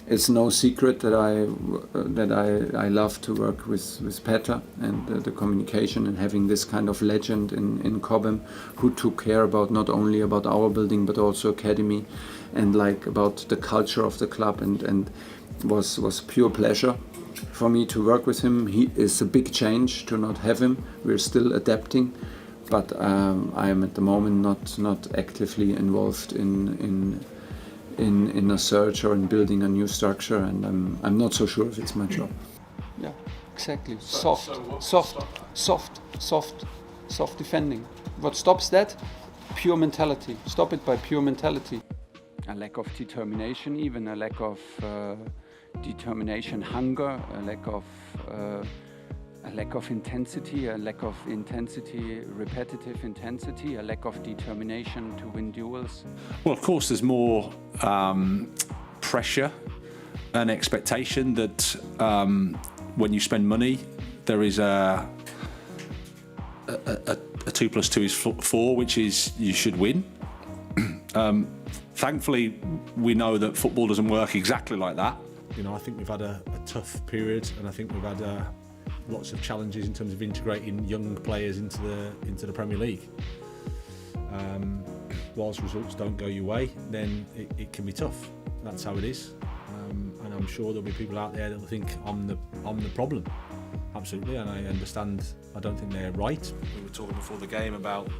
It's no secret that I love to work with Petter and the communication and having this kind of legend in Cobham who took care about not only about our building but also academy and like about the culture of the club and was pure pleasure for me to work with him. He is a big change to not have him. We're still adapting, but I am at the moment not actively involved in a search or in building a new structure, and I'm not so sure if it's my job. Yeah, exactly. Soft defending. What stops that? Pure mentality. Stop it by pure mentality. A lack of determination, even a lack of determination, hunger, a lack of intensity, repetitive intensity, a lack of determination to win duels. Well, of course, there's more pressure and expectation that when you spend money, there is a 2 + 2 is 4, which is you should win. Thankfully, we know that football doesn't work exactly like that. You know, I think we've had a tough period, and I think we've had lots of challenges in terms of integrating young players into the Premier League. Whilst results don't go your way, then it can be tough. That's how it is, and I'm sure there'll be people out there that will think I'm the problem. Absolutely, and I understand. I don't think they're right. We were talking before the game about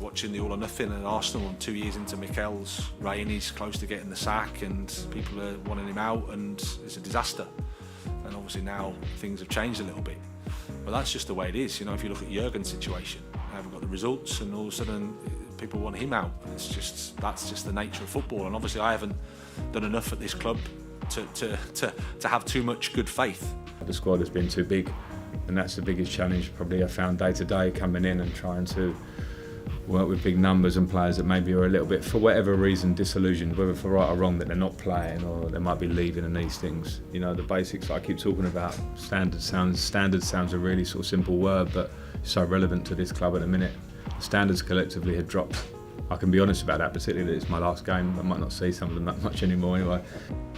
watching the All or Nothing and Arsenal, and 2 years into Mikel's reign, he's close to getting the sack, and people are wanting him out, and it's a disaster. And obviously now things have changed a little bit, but that's just the way it is. If you look at Jurgen's situation, they haven't got the results, and all of a sudden people want him out. That's just the nature of football, and obviously I haven't done enough at this club to have too much good faith. The squad has been too big, and that's the biggest challenge probably I found day to day, coming in and trying to work with big numbers and players that maybe are a little bit, for whatever reason, disillusioned, whether for right or wrong, that they're not playing or they might be leaving, and these things. The basics I keep talking about. Standard sounds a really sort of simple word, but it's so relevant to this club at the minute. The standards collectively have dropped. I can be honest about that, particularly that it's my last game. I might not see some of them that much anymore anyway.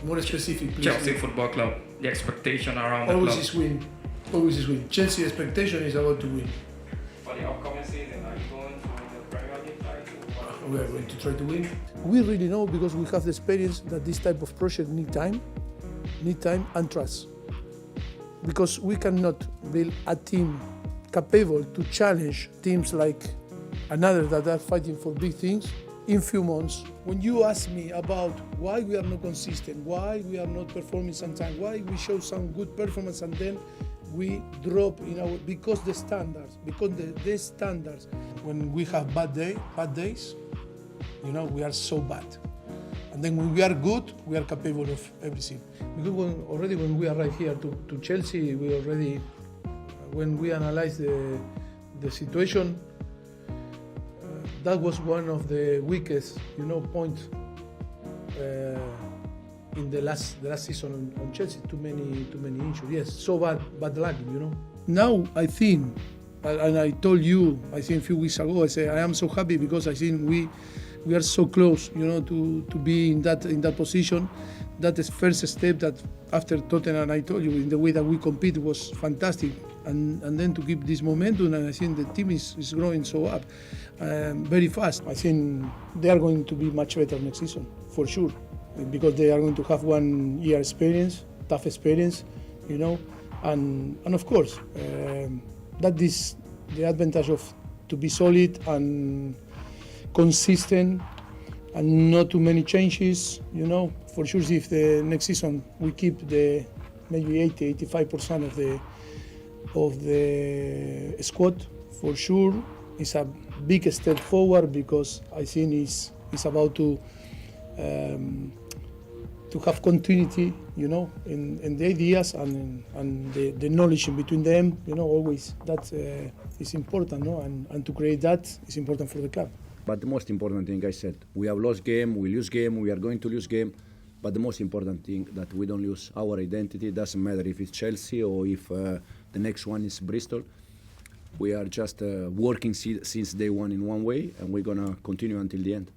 More specific, please. Chelsea Football Club, the expectation around the always club. is win. Always is win. Chelsea expectation is about to win. For the upcoming season, are you going to the Premier League title? We are going to try to win. We really know, because we have the experience, that this type of project need time and trust. Because we cannot build a team capable to challenge teams like another that are fighting for big things in few months. When you ask me about why we are not consistent, why we are not performing sometimes, why we show some good performance and then we drop because the standards, when we have bad days, we are so bad. And then when we are good, we are capable of everything. Because when we arrived here to Chelsea, when we analyze the situation, that was one of the weakest, points in the last season on Chelsea. Too many injuries. Yes, so bad luck, Now I think, and I told you, I think a few weeks ago, I said I am so happy because I think we are so close, to be in that position. That is first step that after Tottenham, I told you, in the way that we compete was fantastic. And then to keep this momentum, and I think the team is growing so up very fast. I think they are going to be much better next season, for sure, because they are going to have 1 year experience, tough experience, and of course, that is the advantage of to be solid and consistent and not too many changes, For sure, if the next season we keep maybe 80-85% of the squad, for sure, it's a big step forward, because I think it's about to have continuity, in the ideas and the knowledge in between them, always that is important, and to create that is important for the club. But the most important thing, I said, we have lost game, we lose game, we are going to lose game. But the most important thing, that we don't lose our identity. It doesn't matter if it's Chelsea or if the next one is Bristol. We are just working since day one in one way, and we're going to continue until the end.